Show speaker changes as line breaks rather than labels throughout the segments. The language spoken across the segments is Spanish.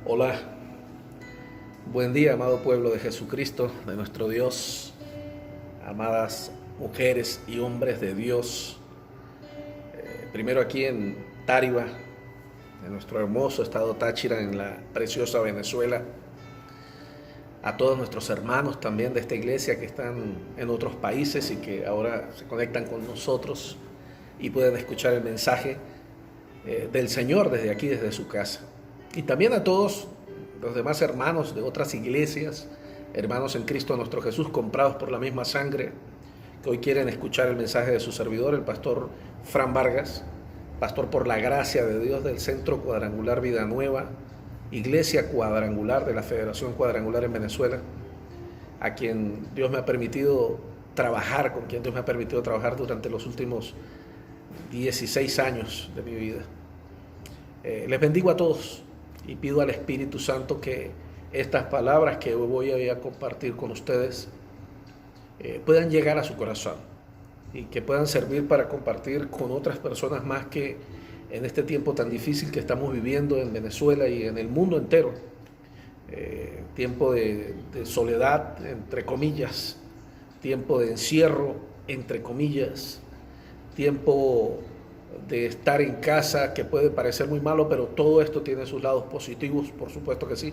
Hola, buen día, amado pueblo de Jesucristo, de nuestro Dios, amadas mujeres y hombres de Dios. Primero aquí en Táriba, en nuestro hermoso estado Táchira, en la preciosa Venezuela. A todos nuestros hermanos también de esta iglesia que están en otros países y que ahora se conectan con nosotros y pueden escuchar el mensaje del Señor desde aquí, desde su casa. Y también a todos los demás hermanos de otras iglesias, hermanos en Cristo nuestro Jesús, comprados por la misma sangre, que hoy quieren escuchar el mensaje de su servidor, el pastor Fran Vargas, pastor por la gracia de Dios del Centro Cuadrangular Vida Nueva, iglesia cuadrangular de la Federación Cuadrangular en Venezuela, a quien Dios me ha permitido trabajar, con quien Dios me ha permitido trabajar durante los últimos 16 años de mi vida. Les bendigo a todos y pido al Espíritu Santo que estas palabras que voy a compartir con ustedes puedan llegar a su corazón y que puedan servir para compartir con otras personas más que en este tiempo tan difícil que estamos viviendo en Venezuela y en el mundo entero. Tiempo de soledad, entre comillas, tiempo de encierro, entre comillas, tiempo de estar en casa, que puede parecer muy malo, pero todo esto tiene sus lados positivos, por supuesto que sí.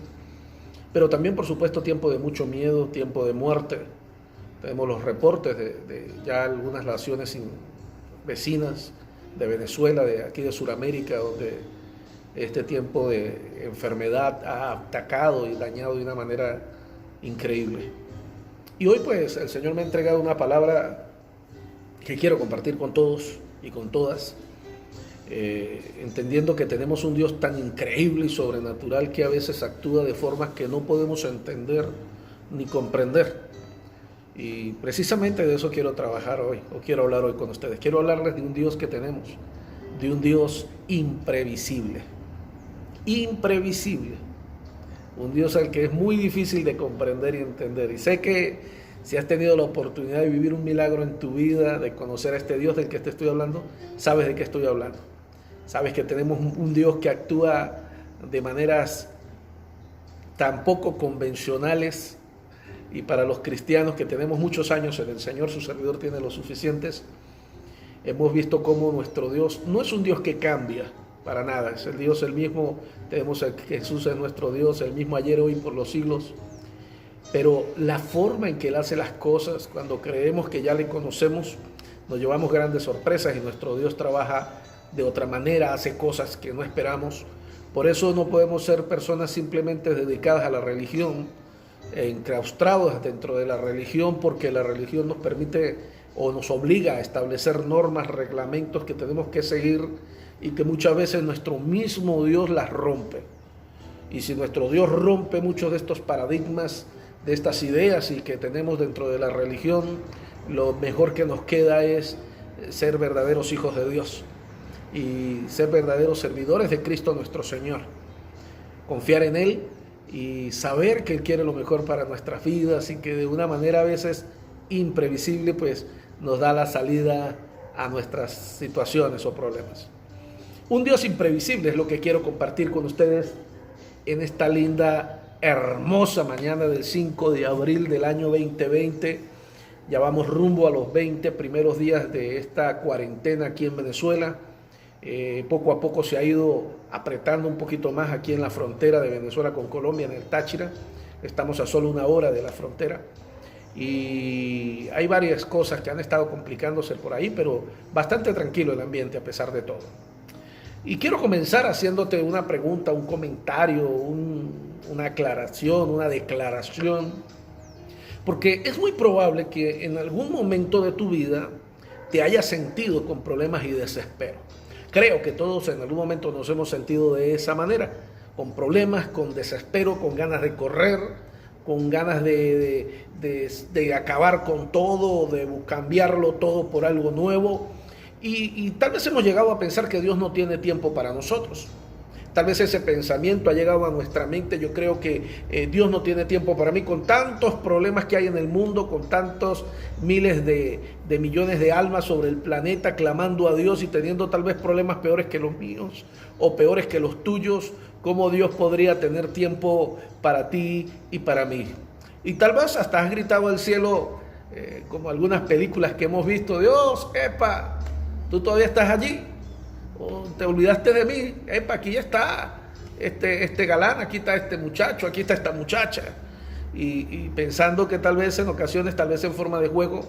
Pero también, por supuesto, tiempo de mucho miedo, tiempo de muerte. Tenemos los reportes de ya algunas naciones vecinas de Venezuela, de aquí de Sudamérica, donde este tiempo de enfermedad ha atacado y dañado de una manera increíble. Y hoy pues el Señor me ha entregado una palabra que quiero compartir con todos y con todas, entendiendo que tenemos un Dios tan increíble y sobrenatural que a veces actúa de formas que no podemos entender ni comprender. Y precisamente de eso quiero trabajar hoy, o quiero hablar hoy con ustedes. Quiero hablarles de un Dios que tenemos, de un Dios imprevisible, imprevisible, un Dios al que es muy difícil de comprender y entender. Y sé que si has tenido la oportunidad de vivir un milagro en tu vida, de conocer a este Dios del que te estoy hablando, sabes de qué estoy hablando. Sabes que tenemos un Dios que actúa de maneras tan poco convencionales, y para los cristianos que tenemos muchos años en el Señor, su servidor tiene los suficientes, hemos visto cómo nuestro Dios no es un Dios que cambia para nada, es el Dios el mismo. Tenemos a Jesús es nuestro Dios, el mismo ayer, hoy, por los siglos. Pero la forma en que Él hace las cosas, cuando creemos que ya le conocemos, nos llevamos grandes sorpresas y nuestro Dios trabaja de otra manera, hace cosas que no esperamos. Por eso no podemos ser personas simplemente dedicadas a la religión, enclaustrados dentro de la religión, porque la religión nos permite o nos obliga a establecer normas, reglamentos que tenemos que seguir y que muchas veces nuestro mismo Dios las rompe. Y si nuestro Dios rompe muchos de estos paradigmas, de estas ideas y que tenemos dentro de la religión, lo mejor que nos queda es ser verdaderos hijos de Dios y ser verdaderos servidores de Cristo nuestro Señor. Confiar en Él y saber que Él quiere lo mejor para nuestras vidas y que de una manera a veces imprevisible pues nos da la salida a nuestras situaciones o problemas. Un Dios imprevisible es lo que quiero compartir con ustedes en esta linda, hermosa mañana del 5 de abril del año 2020. Ya vamos rumbo a los 20 primeros días de esta cuarentena aquí en Venezuela. Poco a poco se ha ido apretando un poquito más aquí en la frontera de Venezuela con Colombia, en el Táchira. Estamos a solo una hora de la frontera y hay varias cosas que han estado complicándose por ahí, pero bastante tranquilo el ambiente a pesar de todo. Y quiero comenzar haciéndote una pregunta, un comentario, una aclaración, una declaración, porque es muy probable que en algún momento de tu vida te hayas sentido con problemas y desespero. Creo que todos en algún momento nos hemos sentido de esa manera, con problemas, con desespero, con ganas de correr, con ganas de acabar con todo, de cambiarlo todo por algo nuevo. Y tal vez hemos llegado a pensar que Dios no tiene tiempo para nosotros. Tal vez ese pensamiento ha llegado a nuestra mente. Yo creo que Dios no tiene tiempo para mí, con tantos problemas que hay en el mundo, con tantos miles de millones de almas sobre el planeta clamando a Dios y teniendo tal vez problemas peores que los míos o peores que los tuyos, cómo Dios podría tener tiempo para ti y para mí. Y tal vez hasta has gritado al cielo, como algunas películas que hemos visto: Dios, epa, tú todavía estás allí, o te olvidaste de mí, epa, aquí ya está este galán, aquí está este muchacho, aquí está esta muchacha. Y pensando que tal vez en ocasiones, tal vez en forma de juego,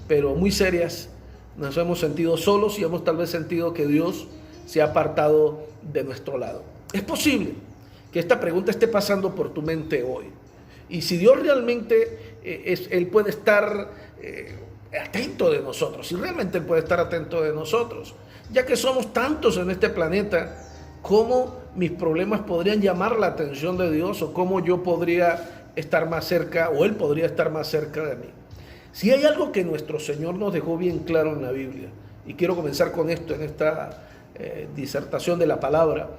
pero muy serias, nos hemos sentido solos y hemos tal vez sentido que Dios se ha apartado de nuestro lado. Es posible que esta pregunta esté pasando por tu mente hoy. Y si Dios realmente, Él puede estar atento de nosotros, si realmente Él puede estar atento de nosotros, ya que somos tantos en este planeta, ¿cómo mis problemas podrían llamar la atención de Dios? ¿O cómo yo podría estar más cerca, o Él podría estar más cerca de mí? Si hay algo que nuestro Señor nos dejó bien claro en la Biblia, y quiero comenzar con esto, en esta disertación de la palabra,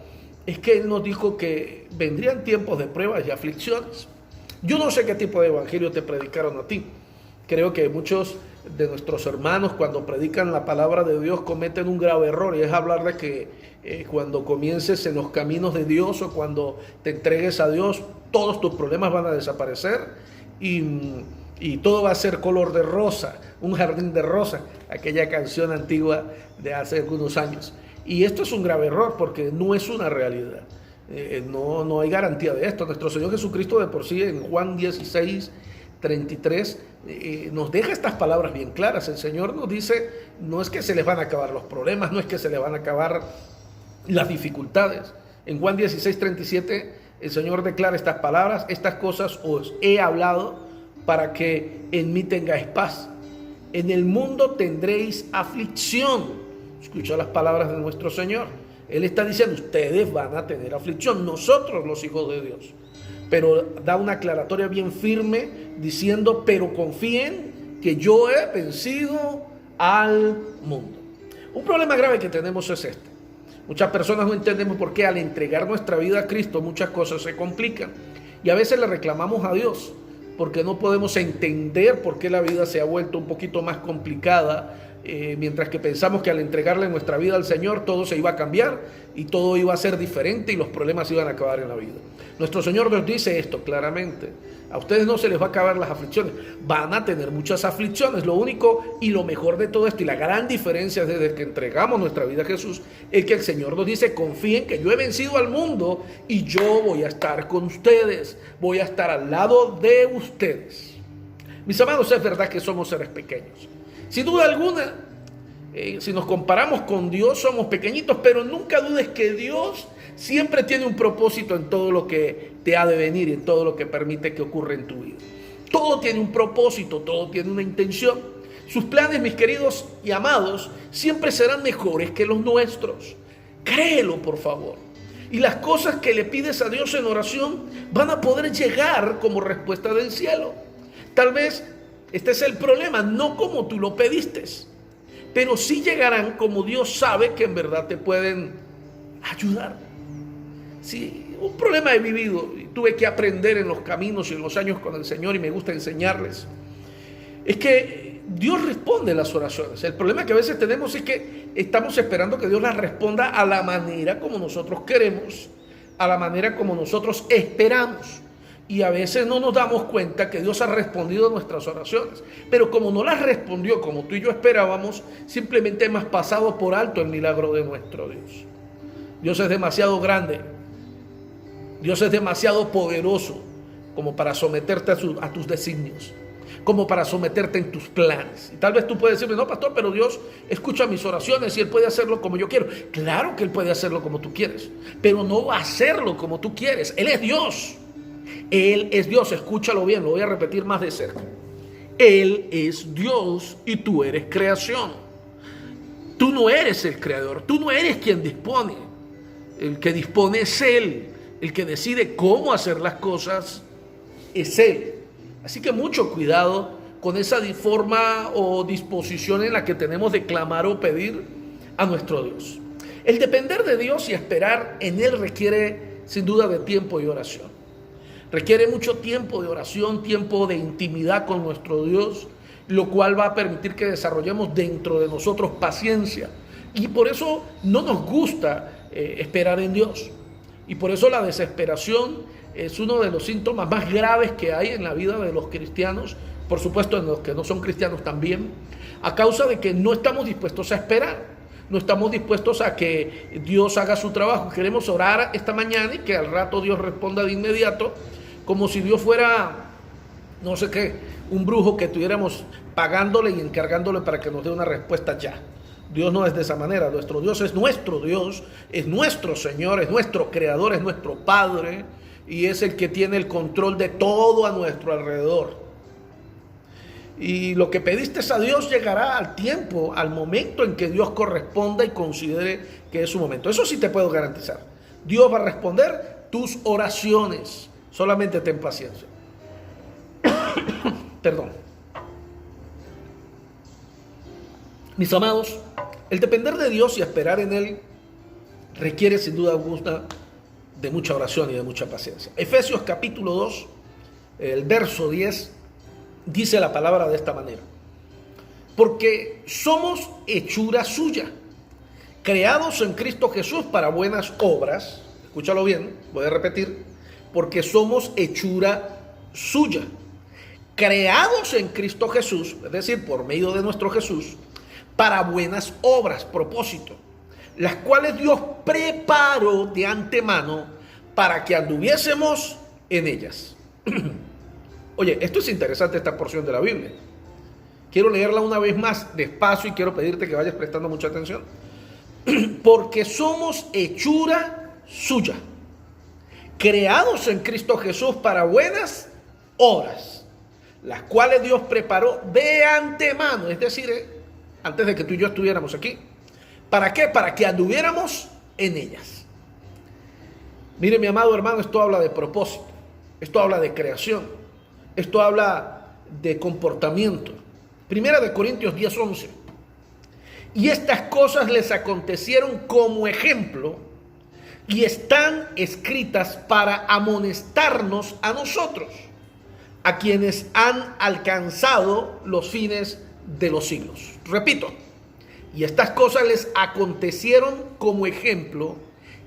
es que Él nos dijo que vendrían tiempos de pruebas y aflicciones. Yo no sé qué tipo de evangelio te predicaron a ti. Creo que muchos de nuestros hermanos, cuando predican la palabra de Dios, cometen un grave error, y es hablar de que cuando comiences en los caminos de Dios, o cuando te entregues a Dios, todos tus problemas van a desaparecer y todo va a ser color de rosa, un jardín de rosa, aquella canción antigua de hace algunos años. Y esto es un grave error, porque no es una realidad. No hay garantía de esto. Nuestro Señor Jesucristo de por sí, en Juan 16:33, nos deja estas palabras bien claras. El Señor nos dice: no es que se les van a acabar los problemas, no es que se les van a acabar las dificultades. En Juan 16:37 el Señor declara estas palabras: estas cosas os he hablado para que en mí tengáis paz. En el mundo tendréis aflicción. Escucha las palabras de nuestro Señor. Él está diciendo: ustedes van a tener aflicción, nosotros los hijos de Dios. Pero da una aclaratoria bien firme diciendo: pero confíen que yo he vencido al mundo. Un problema grave que tenemos es este: muchas personas no entendemos por qué al entregar nuestra vida a Cristo muchas cosas se complican, y a veces le reclamamos a Dios porque no podemos entender por qué la vida se ha vuelto un poquito más complicada, mientras que pensamos que al entregarle nuestra vida al Señor todo se iba a cambiar y todo iba a ser diferente y los problemas iban a acabar en la vida. Nuestro Señor nos dice esto claramente: a ustedes no se les va a acabar las aflicciones, van a tener muchas aflicciones. Lo único y lo mejor de todo esto, y la gran diferencia desde que entregamos nuestra vida a Jesús, es que el Señor nos dice: confíen que yo he vencido al mundo y yo voy a estar con ustedes, voy a estar al lado de ustedes. Mis amados, es verdad que somos seres pequeños. Sin duda alguna, si nos comparamos con Dios, somos pequeñitos, pero nunca dudes que Dios siempre tiene un propósito en todo lo que te ha de venir y en todo lo que permite que ocurra en tu vida. Todo tiene un propósito, todo tiene una intención. Sus planes, mis queridos y amados, siempre serán mejores que los nuestros. Créelo, por favor. Y las cosas que le pides a Dios en oración van a poder llegar como respuesta del cielo. Tal vez este es el problema, no como tú lo pediste, pero sí llegarán como Dios sabe que en verdad te pueden ayudar. Sí, un problema he vivido y tuve que aprender en los caminos y en los años con el Señor, y me gusta enseñarles, es que Dios responde las oraciones. El problema que a veces tenemos es que estamos esperando que Dios las responda a la manera como nosotros queremos, a la manera como nosotros esperamos. Y a veces no nos damos cuenta que Dios ha respondido a nuestras oraciones. Pero como no las respondió como tú y yo esperábamos, simplemente hemos pasado por alto el milagro de nuestro Dios. Dios es demasiado grande. Dios es demasiado poderoso como para someterte a tus designios, como para someterte en tus planes. Y tal vez tú puedes decirme: no, pastor, pero Dios escucha mis oraciones y Él puede hacerlo como yo quiero. Claro que Él puede hacerlo como tú quieres, pero no va a hacerlo como tú quieres. Él es Dios. Él es Dios, escúchalo bien, lo voy a repetir más de cerca. Él es Dios y tú eres creación. Tú no eres el creador, tú no eres quien dispone. El que dispone es Él, el que decide cómo hacer las cosas es Él. Así que mucho cuidado con esa forma o disposición en la que tenemos de clamar o pedir a nuestro Dios. El depender de Dios y esperar en Él requiere sin duda de tiempo y oración. Requiere mucho tiempo de oración, tiempo de intimidad con nuestro Dios, lo cual va a permitir que desarrollemos dentro de nosotros paciencia. Y por eso no nos gusta esperar en Dios. Y por eso la desesperación es uno de los síntomas más graves que hay en la vida de los cristianos, por supuesto en los que no son cristianos también, a causa de que no estamos dispuestos a esperar, no estamos dispuestos a que Dios haga su trabajo. Queremos orar esta mañana y que al rato Dios responda de inmediato, como si Dios fuera, no sé qué, un brujo que estuviéramos pagándole y encargándole para que nos dé una respuesta ya. Dios no es de esa manera. Nuestro Dios es nuestro Dios, es nuestro Señor, es nuestro Creador, es nuestro Padre y es el que tiene el control de todo a nuestro alrededor. Y lo que pediste a Dios llegará al tiempo, al momento en que Dios corresponda y considere que es su momento. Eso sí te puedo garantizar. Dios va a responder tus oraciones. Solamente ten paciencia. Perdón. Mis amados, el depender de Dios y esperar en Él requiere sin duda alguna de mucha oración y de mucha paciencia. Efesios capítulo 2, el verso 10, dice la palabra de esta manera: porque somos hechura suya, creados en Cristo Jesús para buenas obras. Escúchalo bien, voy a repetir: porque somos hechura suya, creados en Cristo Jesús, es decir, por medio de nuestro Jesús, para buenas obras, propósito, las cuales Dios preparó de antemano para que anduviésemos en ellas. Oye, esto es interesante, esta porción de la Biblia. Quiero leerla una vez más despacio y quiero pedirte que vayas prestando mucha atención. Porque somos hechura suya, creados en Cristo Jesús para buenas obras, las cuales Dios preparó de antemano, es decir, antes de que tú y yo estuviéramos aquí. ¿Para qué? Para que anduviéramos en ellas. Mire, mi amado hermano, esto habla de propósito, esto habla de creación, esto habla de comportamiento. Primera de Corintios 10:11. Y estas cosas les acontecieron como ejemplo y están escritas para amonestarnos a nosotros, a quienes han alcanzado los fines de los siglos. Repito, y estas cosas les acontecieron como ejemplo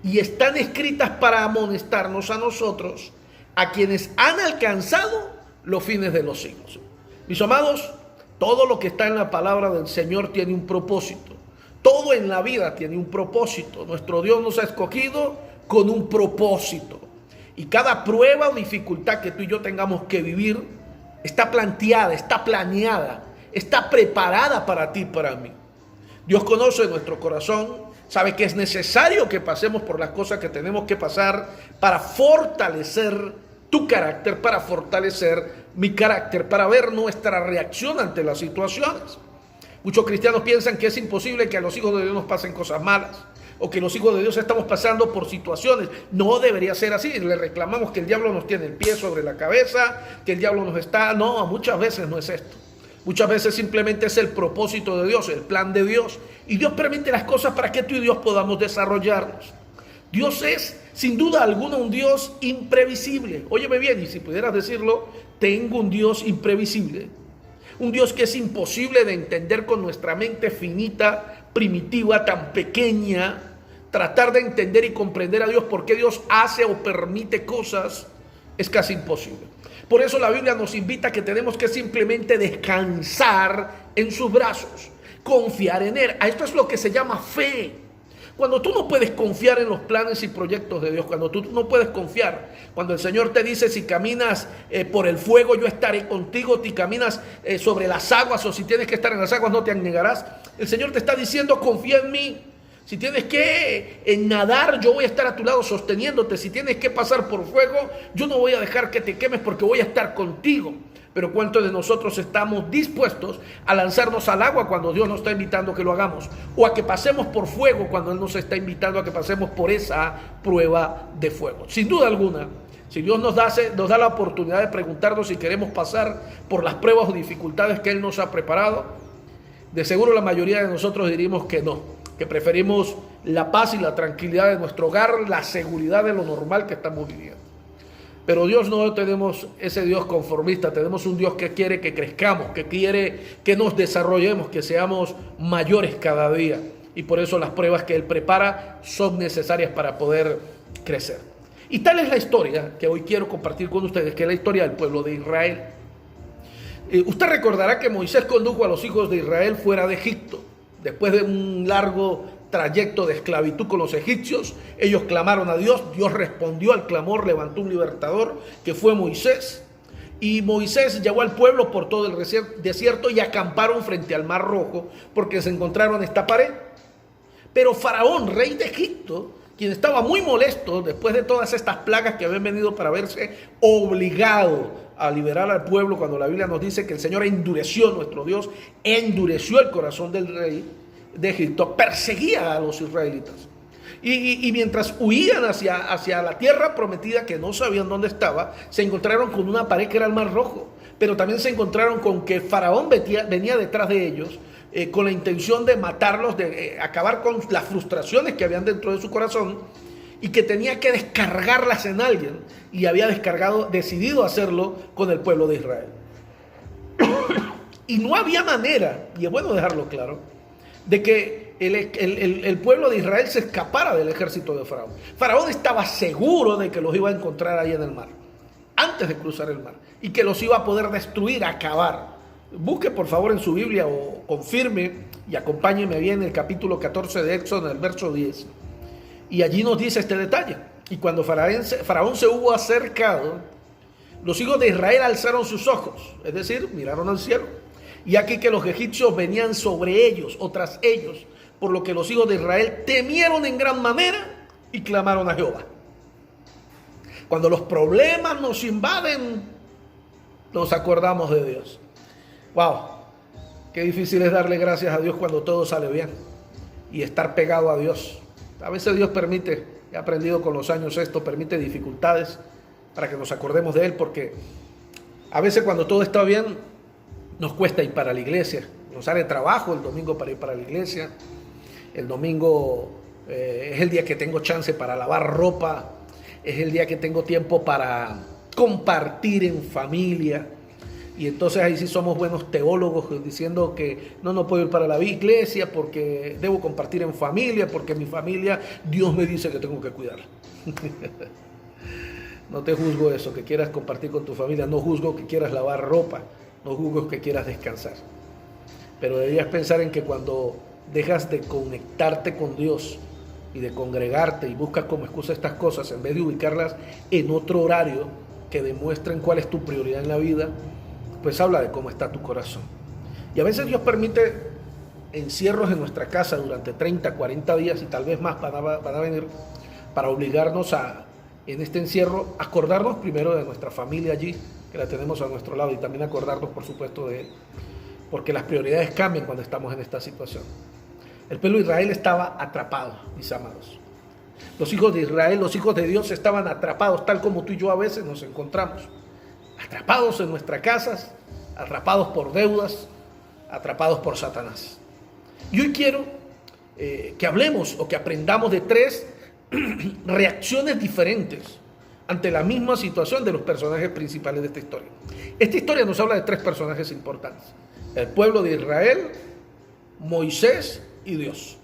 y están escritas para amonestarnos a nosotros, a quienes han alcanzado los fines de los siglos. Mis amados, todo lo que está en la palabra del Señor tiene un propósito. Todo en la vida tiene un propósito. Nuestro Dios nos ha escogido con un propósito. Y cada prueba o dificultad que tú y yo tengamos que vivir está planteada, está planeada, está preparada para ti y para mí. Dios conoce nuestro corazón, sabe que es necesario que pasemos por las cosas que tenemos que pasar para fortalecer tu carácter, para fortalecer mi carácter, para ver nuestra reacción ante las situaciones. Muchos cristianos piensan que es imposible que a los hijos de Dios nos pasen cosas malas, o que los hijos de Dios estamos pasando por situaciones. No debería ser así. Le reclamamos que el diablo nos tiene el pie sobre la cabeza, que el diablo nos está... No, muchas veces no es esto. Muchas veces simplemente es el propósito de Dios, el plan de Dios. Y Dios permite las cosas para que tú y Dios podamos desarrollarnos. Dios es, sin duda alguna, un Dios imprevisible. Óyeme bien, y si pudieras decirlo, tengo un Dios imprevisible. Un Dios que es imposible de entender con nuestra mente finita, primitiva, tan pequeña. Tratar de entender y comprender a Dios, por qué Dios hace o permite cosas, es casi imposible. Por eso la Biblia nos invita a que tenemos que simplemente descansar en sus brazos, confiar en Él. A esto es lo que se llama fe. Cuando tú no puedes confiar en los planes y proyectos de Dios, cuando tú no puedes confiar, cuando el Señor te dice: si caminas por el fuego, yo estaré contigo, si caminas sobre las aguas, o si tienes que estar en las aguas, no te anegarás. El Señor te está diciendo: confía en mí. Si tienes que nadar, yo voy a estar a tu lado sosteniéndote. Si tienes que pasar por fuego, yo no voy a dejar que te quemes, porque voy a estar contigo. Pero ¿cuántos de nosotros estamos dispuestos a lanzarnos al agua cuando Dios nos está invitando a que lo hagamos? O a que pasemos por fuego cuando Él nos está invitando a que pasemos por esa prueba de fuego. Sin duda alguna, si Dios nos da la oportunidad de preguntarnos si queremos pasar por las pruebas o dificultades que Él nos ha preparado, de seguro la mayoría de nosotros diríamos que no, que preferimos la paz y la tranquilidad de nuestro hogar, la seguridad de lo normal que estamos viviendo. Pero Dios no tenemos ese Dios conformista, tenemos un Dios que quiere que crezcamos, que quiere que nos desarrollemos, que seamos mayores cada día. Y por eso las pruebas que Él prepara son necesarias para poder crecer. Y tal es la historia que hoy quiero compartir con ustedes, que es la historia del pueblo de Israel. Usted recordará que Moisés condujo a los hijos de Israel fuera de Egipto. Después de un largo trayecto de esclavitud con los egipcios, ellos clamaron a Dios. Dios respondió al clamor, levantó un libertador que fue Moisés. Y Moisés llevó al pueblo por todo el desierto y acamparon frente al Mar Rojo porque se encontraron esta pared. Pero Faraón, rey de Egipto, quien estaba muy molesto después de todas estas plagas que habían venido para verse obligado a liberar al pueblo, cuando la Biblia nos dice que el Señor endureció, nuestro Dios endureció el corazón del rey de Egipto, perseguía a los israelitas. Y mientras huían hacia la tierra prometida, que no sabían dónde estaba, se encontraron con una pared que era el Mar Rojo, pero también se encontraron con que Faraón venía detrás de ellos, con la intención de matarlos, de acabar con las frustraciones que habían dentro de su corazón, y que tenía que descargarlas en alguien, y había decidido hacerlo con el pueblo de Israel. Y no había manera, y es bueno dejarlo claro, de que el pueblo de Israel se escapara del ejército de Faraón. Faraón estaba seguro de que los iba a encontrar ahí en el mar, antes de cruzar el mar, y que los iba a poder destruir, acabar. Busque por favor en su Biblia o confirme y acompáñeme bien el capítulo 14 de Éxodo, en el verso 10. Y allí nos dice este detalle. Y cuando Faraón se hubo acercado, los hijos de Israel alzaron sus ojos, es decir, miraron al cielo. Y aquí que los egipcios venían sobre ellos o tras ellos, por lo que los hijos de Israel temieron en gran manera y clamaron a Jehová. Cuando los problemas nos invaden, nos acordamos de Dios. Wow, qué difícil es darle gracias a Dios cuando todo sale bien y estar pegado a Dios. A veces Dios permite, he aprendido con los años esto, permite dificultades para que nos acordemos de Él, porque a veces cuando todo está bien nos cuesta ir para la iglesia, nos sale trabajo el domingo para ir para la iglesia, el domingo es el día que tengo chance para lavar ropa, es el día que tengo tiempo para compartir en familia. Y entonces ahí sí somos buenos teólogos diciendo que no puedo ir para la iglesia porque debo compartir en familia, porque mi familia, Dios me dice que tengo que cuidarla. No te juzgo eso, que quieras compartir con tu familia, no juzgo que quieras lavar ropa, no juzgo que quieras descansar. Pero deberías pensar en que cuando dejas de conectarte con Dios y de congregarte y buscas como excusa estas cosas, en vez de ubicarlas en otro horario que demuestren cuál es tu prioridad en la vida, pues habla de cómo está tu corazón. Y a veces Dios permite encierros en nuestra casa durante 30, 40 días y tal vez más van a venir para obligarnos a, en este encierro, acordarnos primero de nuestra familia allí, que la tenemos a nuestro lado, y también acordarnos, por supuesto, de Él, porque las prioridades cambian cuando estamos en esta situación. El pueblo de Israel estaba atrapado, mis amados. Los hijos de Israel, los hijos de Dios estaban atrapados, tal como tú y yo a veces nos encontramos. Atrapados en nuestras casas, atrapados por deudas, atrapados por Satanás. Y hoy quiero que hablemos o que aprendamos de tres reacciones diferentes ante la misma situación de los personajes principales de esta historia. Esta historia nos habla de tres personajes importantes: el pueblo de Israel, Moisés y Dios.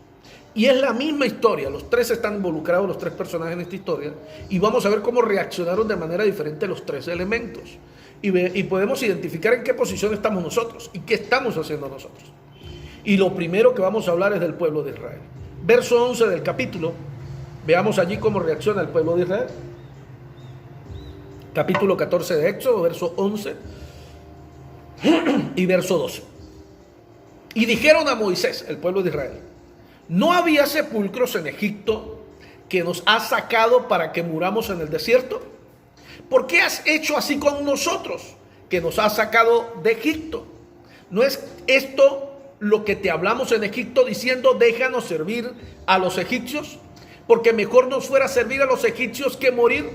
Y es la misma historia, los tres están involucrados, los tres personajes en esta historia, y vamos a ver cómo reaccionaron de manera diferente los tres elementos. Y podemos identificar en qué posición estamos nosotros y qué estamos haciendo nosotros. Y lo primero que vamos a hablar es del pueblo de Israel. Verso 11 del capítulo, veamos allí cómo reacciona el pueblo de Israel. Capítulo 14 de Éxodo, verso 11 y verso 12. Y dijeron a Moisés, el pueblo de Israel: ¿no había sepulcros en Egipto que nos has sacado para que muramos en el desierto? ¿Por qué has hecho así con nosotros, que nos has sacado de Egipto? ¿No es esto lo que te hablamos en Egipto, diciendo: déjanos servir a los egipcios? Porque mejor nos fuera servir a los egipcios que morir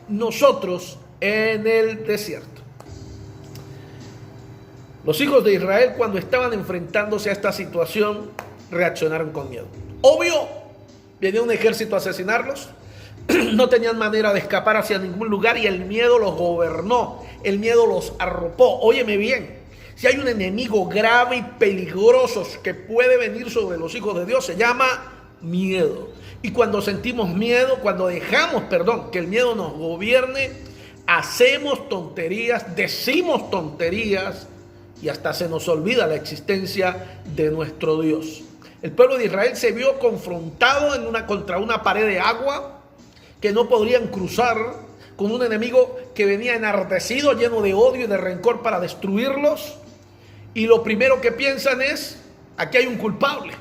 nosotros en el desierto. Los hijos de Israel, cuando estaban enfrentándose a esta situación, reaccionaron con miedo. Obvio, venía un ejército a asesinarlos, no tenían manera de escapar hacia ningún lugar y el miedo los gobernó, el miedo los arropó. Óyeme bien, si hay un enemigo grave y peligroso que puede venir sobre los hijos de Dios, se llama miedo. Y cuando sentimos miedo, cuando dejamos, que el miedo nos gobierne, hacemos tonterías, decimos tonterías y hasta se nos olvida la existencia de nuestro Dios. El pueblo de Israel se vio confrontado contra una pared de agua que no podrían cruzar, con un enemigo que venía enardecido, lleno de odio y de rencor para destruirlos. Y lo primero que piensan es, aquí hay un culpable.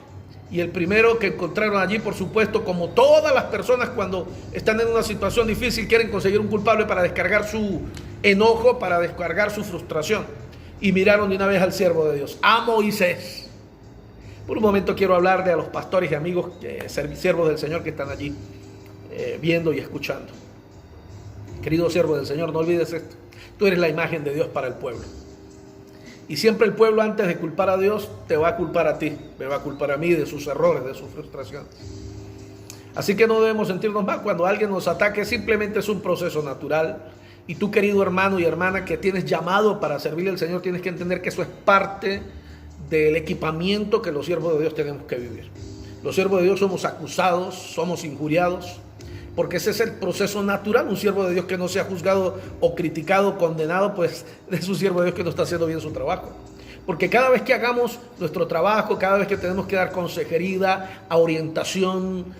Y el primero que encontraron allí, por supuesto, como todas las personas cuando están en una situación difícil, quieren conseguir un culpable para descargar su enojo, para descargar su frustración. Y miraron de una vez al siervo de Dios, a Moisés. Por un momento quiero hablarle a los pastores y amigos, siervos del Señor que están allí viendo y escuchando. Querido siervo del Señor, no olvides esto. Tú eres la imagen de Dios para el pueblo. Y siempre el pueblo, antes de culpar a Dios, te va a culpar a ti, me va a culpar a mí de sus errores, de sus frustraciones. Así que no debemos sentirnos mal cuando alguien nos ataque, simplemente es un proceso natural. Y tú, querido hermano y hermana, que tienes llamado para servirle al Señor, tienes que entender que eso es parte del equipamiento que los siervos de Dios tenemos que vivir. Los siervos de Dios somos acusados, somos injuriados, porque ese es el proceso natural. Un siervo de Dios que no sea juzgado o criticado, condenado, pues es un siervo de Dios que no está haciendo bien su trabajo. Porque cada vez que hagamos nuestro trabajo, cada vez que tenemos que dar consejería, orientación,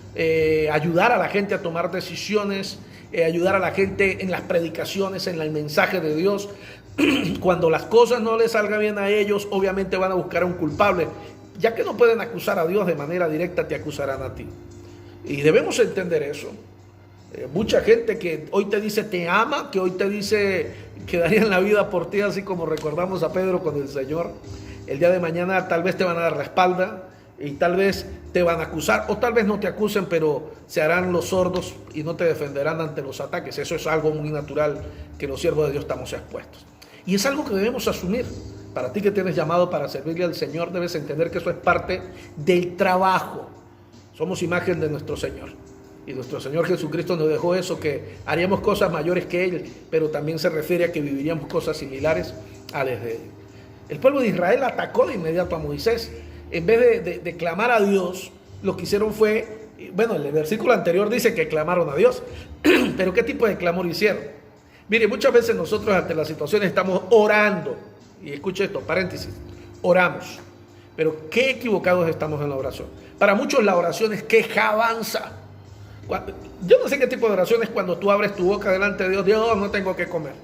ayudar a la gente a tomar decisiones, ayudar a la gente en las predicaciones, en el mensaje de Dios, cuando las cosas no les salgan bien a ellos, obviamente van a buscar a un culpable. Ya que no pueden acusar a Dios de manera directa, te acusarán a ti. Y debemos entender eso. Mucha gente que hoy te dice te ama, que hoy te dice que darían la vida por ti, así como recordamos a Pedro con el Señor, el día de mañana tal vez te van a dar la espalda y tal vez te van a acusar, o tal vez no te acusen, pero se harán los sordos y no te defenderán ante los ataques. Eso es algo muy natural que los siervos de Dios estamos expuestos. Y es algo que debemos asumir. Para ti que tienes llamado para servirle al Señor, debes entender que eso es parte del trabajo. Somos imagen de nuestro Señor. Y nuestro Señor Jesucristo nos dejó eso, que haríamos cosas mayores que Él, pero también se refiere a que viviríamos cosas similares a las de Él. El pueblo de Israel atacó de inmediato a Moisés. En vez de clamar a Dios, lo que hicieron fue, bueno, el versículo anterior dice que clamaron a Dios, pero ¿qué tipo de clamor hicieron? Mire, muchas veces nosotros ante las situaciones estamos orando, y escuche esto, paréntesis, oramos, pero qué equivocados estamos en la oración. Para muchos la oración es quejabanza. Yo no sé qué tipo de oración es cuando tú abres tu boca delante de Dios. Dios, no tengo que comer.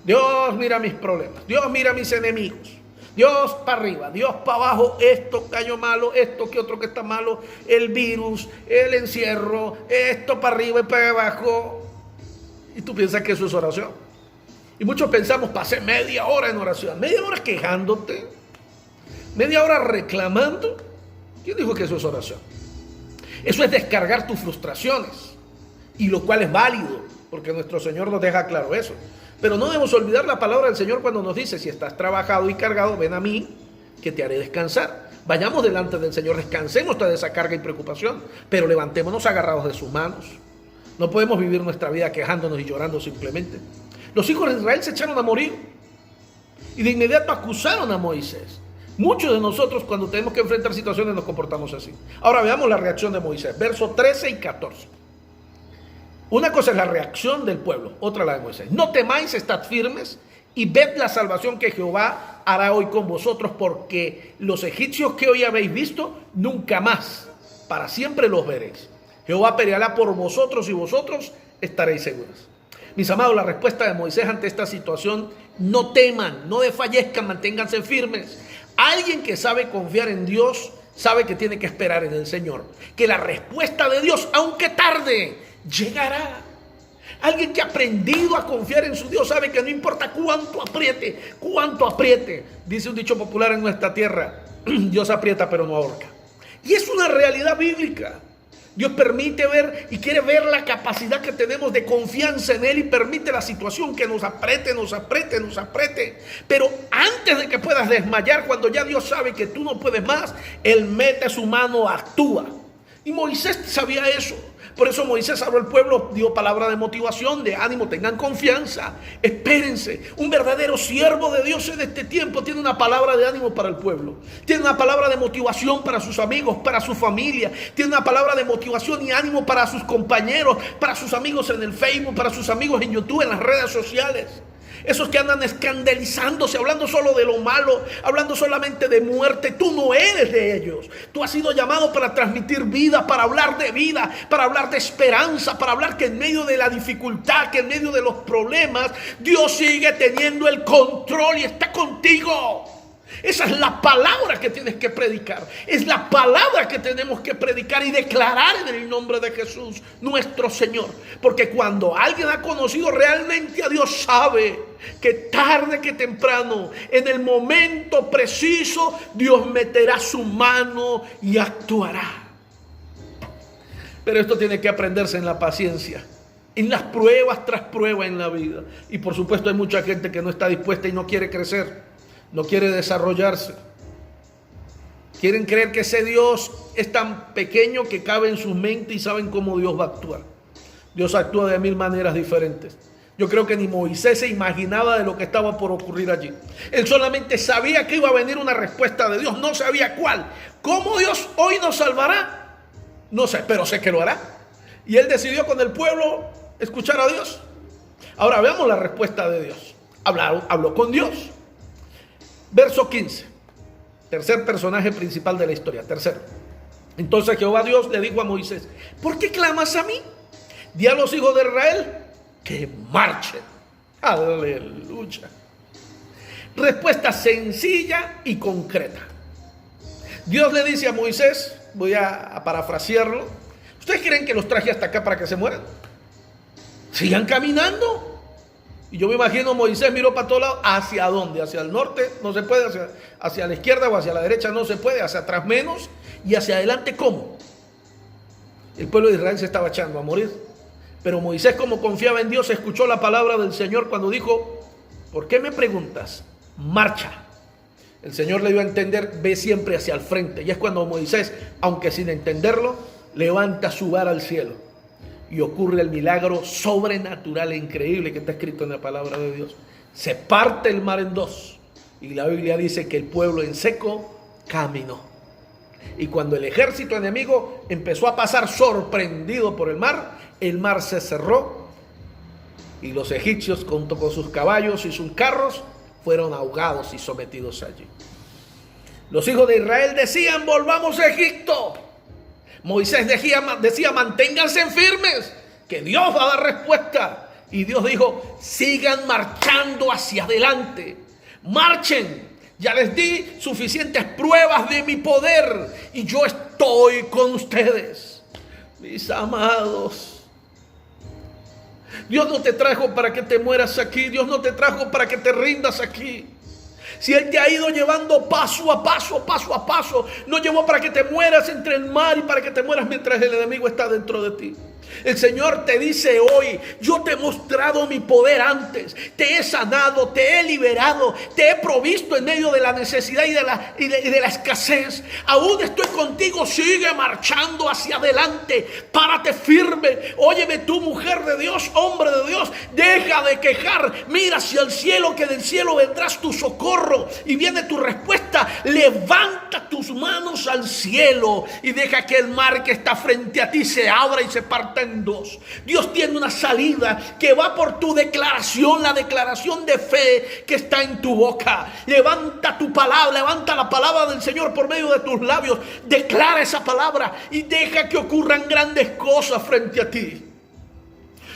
Dios, mira mis problemas. Dios, mira mis enemigos. Dios para arriba, Dios para abajo, esto cayó malo, esto que otro que está malo, el virus, el encierro, esto para arriba y para abajo. Y tú piensas que eso es oración. Y muchos pensamos, pasé media hora en oración, media hora quejándote, media hora reclamando. ¿Quién dijo que eso es oración? Eso es descargar tus frustraciones, y lo cual es válido, porque nuestro Señor nos deja claro eso. Pero no debemos olvidar la palabra del Señor cuando nos dice, si estás trabajado y cargado, ven a mí, que te haré descansar. Vayamos delante del Señor, descansemos de esa carga y preocupación, pero levantémonos agarrados de sus manos. No podemos vivir nuestra vida quejándonos y llorando simplemente. Los hijos de Israel se echaron a morir, y de inmediato acusaron a Moisés. Muchos de nosotros cuando tenemos que enfrentar situaciones nos comportamos así. Ahora veamos la reacción de Moisés, versos 13 y 14. Una cosa es la reacción del pueblo, otra la de Moisés. No temáis, estad firmes y ved la salvación que Jehová hará hoy con vosotros, porque los egipcios que hoy habéis visto, nunca más, para siempre los veréis. Jehová peleará por vosotros y vosotros estaréis seguros. Mis amados, la respuesta de Moisés ante esta situación: no teman, no desfallezcan, manténganse firmes. Alguien que sabe confiar en Dios sabe que tiene que esperar en el Señor, que la respuesta de Dios, aunque tarde, llegará. Alguien que ha aprendido a confiar en su Dios sabe que no importa cuánto apriete, dice un dicho popular en nuestra tierra, Dios aprieta pero no ahorca. Y es una realidad bíblica. Dios permite ver y quiere ver la capacidad que tenemos de confianza en Él, y permite la situación que nos apriete. Pero antes de que puedas desmayar, cuando ya Dios sabe que tú no puedes más, Él mete su mano, actúa. Y Moisés sabía eso. Por eso Moisés habló al pueblo, dio palabra de motivación, de ánimo, tengan confianza, espérense. Un verdadero siervo de Dios en este tiempo tiene una palabra de ánimo para el pueblo, tiene una palabra de motivación para sus amigos, para su familia, tiene una palabra de motivación y ánimo para sus compañeros, para sus amigos en el Facebook, para sus amigos en YouTube, en las redes sociales. Esos que andan escandalizándose, hablando solo de lo malo, hablando solamente de muerte. Tú no eres de ellos. Tú has sido llamado para transmitir vida, para hablar de vida, para hablar de esperanza, para hablar que en medio de la dificultad, que en medio de los problemas, Dios sigue teniendo el control y está contigo. Esa es la palabra que tienes que predicar. Es la palabra que tenemos que predicar y declarar en el nombre de Jesús, nuestro Señor. Porque cuando alguien ha conocido realmente a Dios, sabe que tarde que temprano, en el momento preciso, Dios meterá su mano y actuará. Pero esto tiene que aprenderse en la paciencia, en las pruebas tras pruebas en la vida. Y por supuesto hay mucha gente que no está dispuesta y no quiere crecer. No quiere desarrollarse. Quieren creer que ese Dios es tan pequeño que cabe en su mente y saben cómo Dios va a actuar. Dios actúa de 1000 maneras diferentes. Yo creo que ni Moisés se imaginaba de lo que estaba por ocurrir allí. Él solamente sabía que iba a venir una respuesta de Dios. No sabía cuál. ¿Cómo Dios hoy nos salvará? No sé, pero sé que lo hará. Y él decidió con el pueblo escuchar a Dios. Ahora veamos la respuesta de Dios. Habló con Dios. Verso 15, tercer personaje principal de la historia, tercero. Entonces Jehová Dios le dijo a Moisés: ¿por qué clamas a mí? Di a los hijos de Israel que marchen. Aleluya. Respuesta sencilla y concreta. Dios le dice a Moisés, voy a parafrasearlo: ¿ustedes creen que los traje hasta acá para que se mueran? Sigan caminando. Y yo me imagino Moisés miró para todos lados. ¿Hacia dónde? ¿Hacia el norte? No se puede. ¿Hacia la izquierda o hacia la derecha? No se puede. ¿Hacia atrás menos? ¿Y hacia adelante cómo? El pueblo de Israel se estaba echando a morir. Pero Moisés, como confiaba en Dios, escuchó la palabra del Señor cuando dijo: ¿por qué me preguntas? Marcha. El Señor le dio a entender: ve siempre hacia el frente. Y es cuando Moisés, aunque sin entenderlo, levanta su vara al cielo. Y ocurre el milagro sobrenatural e increíble que está escrito en la palabra de Dios. Se parte el mar en dos. Y la Biblia dice que el pueblo en seco caminó. Y cuando el ejército enemigo empezó a pasar sorprendido por el mar se cerró. Y los egipcios, junto con sus caballos y sus carros, fueron ahogados y sometidos allí. Los hijos de Israel decían: volvamos a Egipto. Moisés decía: manténganse firmes, que Dios va a dar respuesta. Y Dios dijo: sigan marchando hacia adelante, marchen. Ya les di suficientes pruebas de mi poder y yo estoy con ustedes. Mis amados, Dios no te trajo para que te mueras aquí. Dios no te trajo para que te rindas aquí. Si Él te ha ido llevando paso a paso, no llevó para que te mueras entre el mar y para que te mueras mientras el enemigo está dentro de ti. El Señor te dice hoy: yo te he mostrado mi poder antes, te he sanado, te he liberado, te he provisto en medio de la necesidad y de la escasez. Aún estoy contigo, sigue marchando hacia adelante, párate firme. Óyeme tú, mujer de Dios, hombre de Dios, deja de quejar, mira hacia el cielo, que del cielo vendrás tu socorro y viene tu respuesta. Levanta tus manos al cielo y deja que el mar que está frente a ti se abra y se parta en dos. Dios tiene una salida que va por tu declaración, la declaración de fe que está en tu boca. Levanta tu palabra, levanta la palabra del Señor por medio de tus labios. Declara esa palabra y deja que ocurran grandes cosas frente a ti.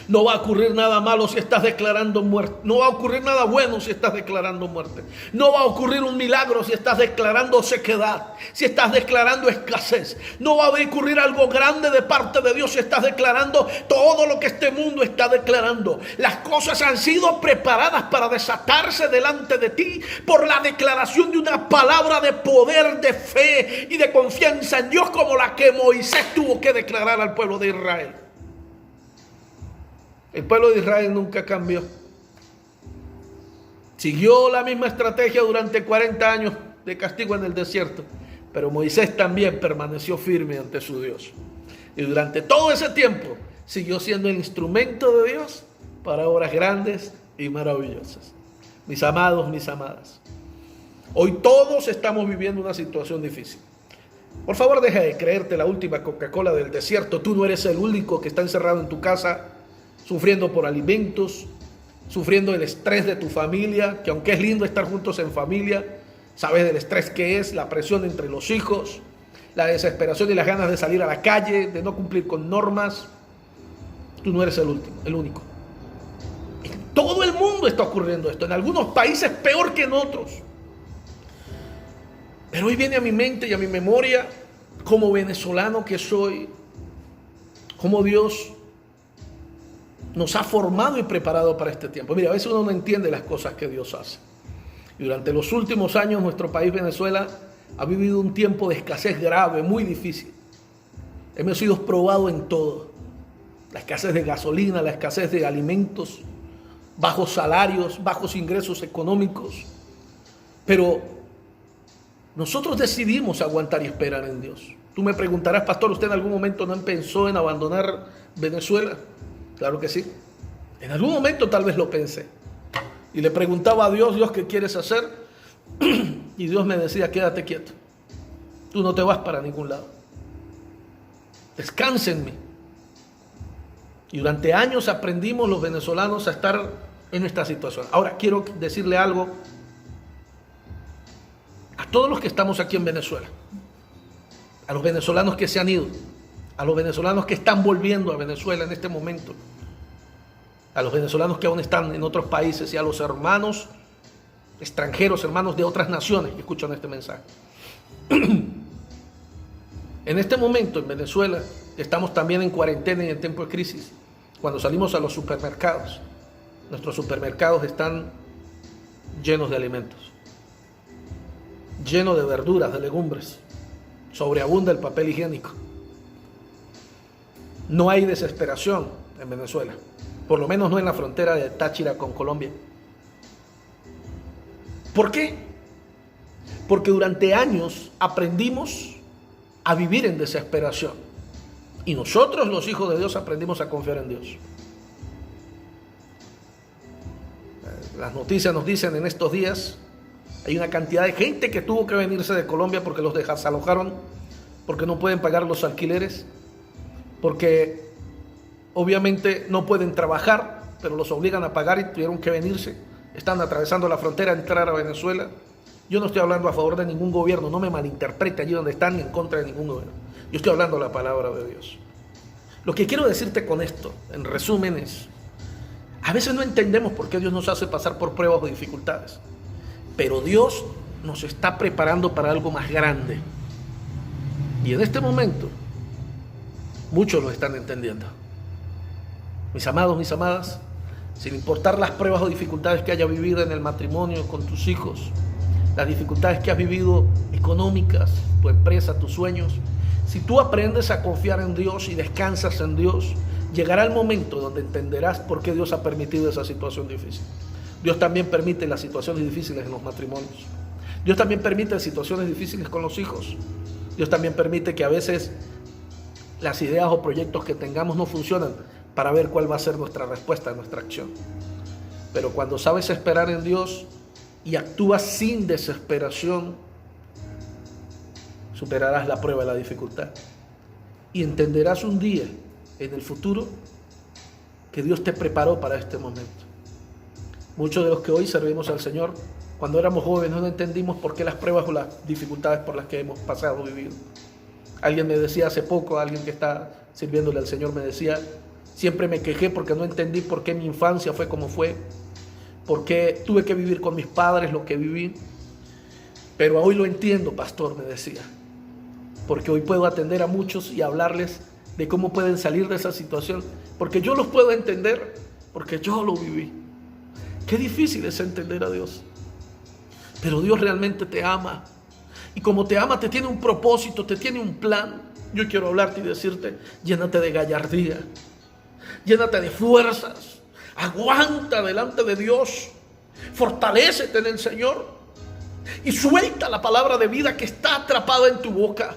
No va a ocurrir nada malo si estás declarando muerte. No va a ocurrir nada bueno si estás declarando muerte. No va a ocurrir un milagro si estás declarando sequedad, si estás declarando escasez. No va a ocurrir algo grande de parte de Dios si estás declarando todo lo que este mundo está declarando. Las cosas han sido preparadas para desatarse delante de ti por la declaración de una palabra de poder, de fe y de confianza en Dios, como la que Moisés tuvo que declarar al pueblo de Israel. El pueblo de Israel nunca cambió. Siguió la misma estrategia durante 40 años de castigo en el desierto. Pero Moisés también permaneció firme ante su Dios. Y durante todo ese tiempo siguió siendo el instrumento de Dios para obras grandes y maravillosas. Mis amados, mis amadas, hoy todos estamos viviendo una situación difícil. Por favor, deja de creerte la última Coca-Cola del desierto. Tú no eres el único que está encerrado en tu casa, sufriendo por alimentos, sufriendo el estrés de tu familia, que aunque es lindo estar juntos en familia, sabes del estrés que es, la presión entre los hijos, la desesperación y las ganas de salir a la calle, de no cumplir con normas. Tú no eres el único. En todo el mundo está ocurriendo esto, en algunos países peor que en otros. Pero hoy viene a mi mente y a mi memoria, como venezolano que soy, cómo Dios nos ha formado y preparado para este tiempo. Mira, a veces uno no entiende las cosas que Dios hace. Y durante los últimos años nuestro país, Venezuela, ha vivido un tiempo de escasez grave, muy difícil. Hemos sido probados en todo. La escasez de gasolina, la escasez de alimentos, bajos salarios, bajos ingresos económicos. Pero nosotros decidimos aguantar y esperar en Dios. Tú me preguntarás, pastor, ¿usted en algún momento no pensó en abandonar Venezuela? Claro que sí. En algún momento tal vez lo pensé. Y le preguntaba a Dios, Dios, ¿qué quieres hacer? Y Dios me decía, quédate quieto. Tú no te vas para ningún lado. Descansa en mí. Y durante años aprendimos los venezolanos a estar en esta situación. Ahora quiero decirle algo a todos los que estamos aquí en Venezuela, a los venezolanos que se han ido, a los venezolanos que están volviendo a Venezuela en este momento, a los venezolanos que aún están en otros países y a los hermanos extranjeros, hermanos de otras naciones que escuchan este mensaje. En este momento en Venezuela estamos también en cuarentena y en tiempo de crisis. Cuando salimos a los supermercados, nuestros supermercados están llenos de alimentos, llenos de verduras, de legumbres, sobreabunda el papel higiénico. No hay desesperación en Venezuela, por lo menos no en la frontera de Táchira con Colombia. ¿Por qué? Porque durante años aprendimos a vivir en desesperación. Y nosotros, los hijos de Dios, aprendimos a confiar en Dios. Las noticias nos dicen en estos días, hay una cantidad de gente que tuvo que venirse de Colombia porque los desalojaron, porque no pueden pagar los alquileres, porque obviamente no pueden trabajar, pero los obligan a pagar y tuvieron que venirse. Están atravesando la frontera a entrar a Venezuela. Yo no estoy hablando a favor de ningún gobierno, no me malinterprete allí donde están, ni en contra de ningún gobierno. Yo estoy hablando la palabra de Dios. Lo que quiero decirte con esto, en resumen, es, a veces no entendemos por qué Dios nos hace pasar por pruebas o dificultades, pero Dios nos está preparando para algo más grande. Y en este momento, muchos lo están entendiendo. Mis amados, mis amadas, sin importar las pruebas o dificultades que hayas vivido en el matrimonio, con tus hijos, las dificultades que has vivido económicas, tu empresa, tus sueños, si tú aprendes a confiar en Dios y descansas en Dios, llegará el momento donde entenderás por qué Dios ha permitido esa situación difícil. Dios también permite las situaciones difíciles en los matrimonios. Dios también permite situaciones difíciles con los hijos. Dios también permite que a veces las ideas o proyectos que tengamos no funcionan, para ver cuál va a ser nuestra respuesta, nuestra acción. Pero cuando sabes esperar en Dios y actúas sin desesperación, superarás la prueba de la dificultad y entenderás un día en el futuro que Dios te preparó para este momento. Muchos de los que hoy servimos al Señor, cuando éramos jóvenes no entendimos por qué las pruebas o las dificultades por las que hemos pasado, vivido. Alguien me decía hace poco, alguien que está sirviéndole al Señor me decía, siempre me quejé porque no entendí por qué mi infancia fue como fue, por qué tuve que vivir con mis padres lo que viví. Pero hoy lo entiendo, pastor, me decía, porque hoy puedo atender a muchos y hablarles de cómo pueden salir de esa situación, porque yo los puedo entender, porque yo lo viví. Qué difícil es entender a Dios, pero Dios realmente te ama, y como te ama te tiene un propósito, te tiene un plan. Yo quiero hablarte y decirte, llénate de gallardía, llénate de fuerzas, aguanta delante de Dios, fortalécete en el Señor y suelta la palabra de vida que está atrapada en tu boca.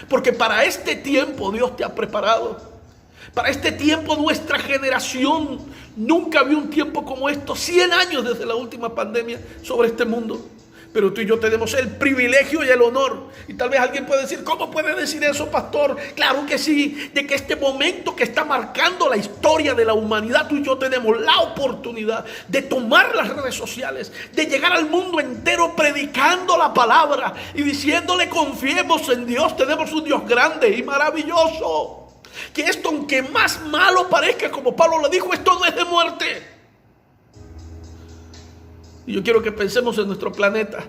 Porque para este tiempo Dios te ha preparado. Para este tiempo nuestra generación nunca vio un tiempo como esto. 100 años desde la última pandemia sobre este mundo. Pero tú y yo tenemos el privilegio y el honor. Y tal vez alguien puede decir, ¿cómo puede decir eso, pastor? Claro que sí, de que este momento que está marcando la historia de la humanidad, tú y yo tenemos la oportunidad de tomar las redes sociales, de llegar al mundo entero predicando la palabra y diciéndole, confiemos en Dios, tenemos un Dios grande y maravilloso. Que esto, aunque más malo parezca, como Pablo le dijo, esto no es de muerte. Y yo quiero que pensemos en nuestro planeta,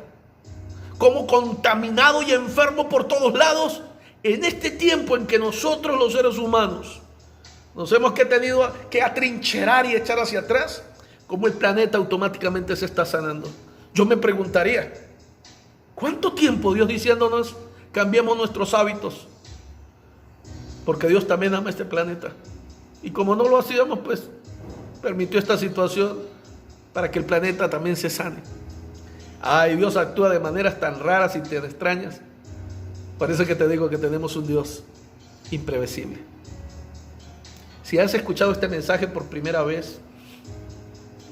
como contaminado y enfermo por todos lados, en este tiempo en que nosotros los seres humanos nos hemos tenido que atrincherar y echar hacia atrás, como el planeta automáticamente se está sanando. Yo me preguntaría, ¿cuánto tiempo Dios diciéndonos cambiemos nuestros hábitos? Porque Dios también ama este planeta. Y como no lo hacíamos, pues permitió esta situación para que el planeta también se sane. Ay, Dios actúa de maneras tan raras y tan extrañas. Parece que te digo que tenemos un Dios imprevisible. Si has escuchado este mensaje por primera vez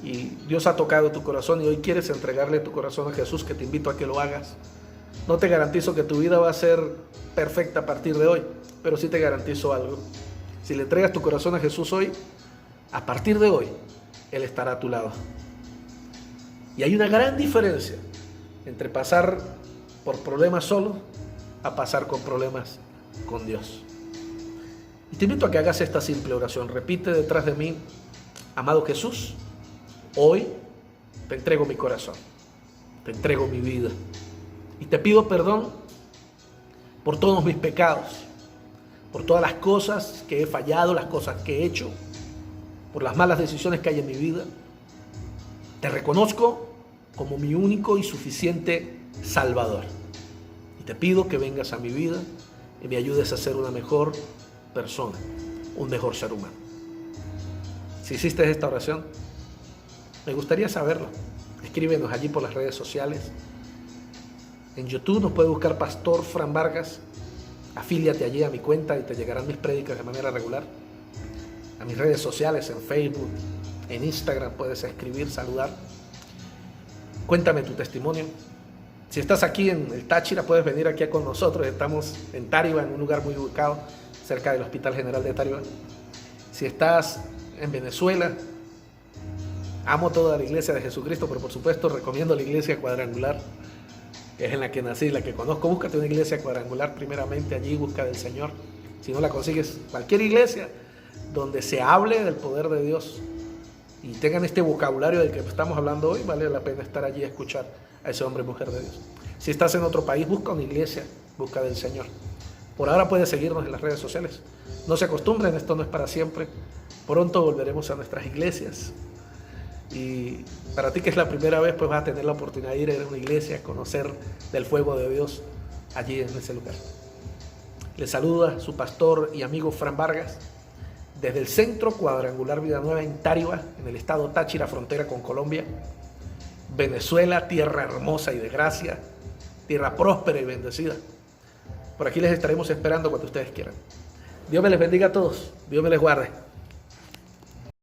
y Dios ha tocado tu corazón y hoy quieres entregarle tu corazón a Jesús, que te invito a que lo hagas. No te garantizo que tu vida va a ser perfecta a partir de hoy, pero sí te garantizo algo. Si le entregas tu corazón a Jesús hoy, a partir de hoy, Él estará a tu lado. Y hay una gran diferencia entre pasar por problemas solo a pasar con problemas con Dios. Y te invito a que hagas esta simple oración. Repite detrás de mí: amado Jesús, hoy te entrego mi corazón, te entrego mi vida y te pido perdón por todos mis pecados, por todas las cosas que he fallado, las cosas que he hecho, por las malas decisiones que hay en mi vida. Te reconozco como mi único y suficiente Salvador. Y te pido que vengas a mi vida y me ayudes a ser una mejor persona, un mejor ser humano. Si hiciste esta oración, me gustaría saberlo. Escríbenos allí por las redes sociales. En YouTube nos puedes buscar Pastor Fran Vargas. Afíliate allí a mi cuenta y te llegarán mis prédicas de manera regular. A mis redes sociales, en Facebook, en Instagram, puedes escribir, saludar. Cuéntame tu testimonio. Si estás aquí en el Táchira, puedes venir aquí con nosotros. Estamos en Tariba, en un lugar muy ubicado, cerca del Hospital General de Tariba. Si estás en Venezuela, amo toda la iglesia de Jesucristo, pero por supuesto recomiendo la iglesia cuadrangular, que es en la que nací, la que conozco. Búscate una iglesia cuadrangular primeramente, allí busca del Señor. Si no la consigues, cualquier iglesia donde se hable del poder de Dios y tengan este vocabulario del que estamos hablando hoy, vale la pena estar allí a escuchar a ese hombre y mujer de Dios. Si estás en otro país, busca una iglesia, busca del Señor. Por ahora puedes seguirnos en las redes sociales. No se acostumbren, esto no es para siempre. Pronto volveremos a nuestras iglesias. Y para ti que es la primera vez, pues vas a tener la oportunidad de ir a una iglesia, conocer del fuego de Dios allí en ese lugar. Les saluda su pastor y amigo Fran Vargas, desde el Centro Cuadrangular Vida Nueva en Tariba, en el estado Táchira, frontera con Colombia. Venezuela, tierra hermosa y de gracia, tierra próspera y bendecida. Por aquí les estaremos esperando cuando ustedes quieran. Dios me les bendiga a todos, Dios me les guarde.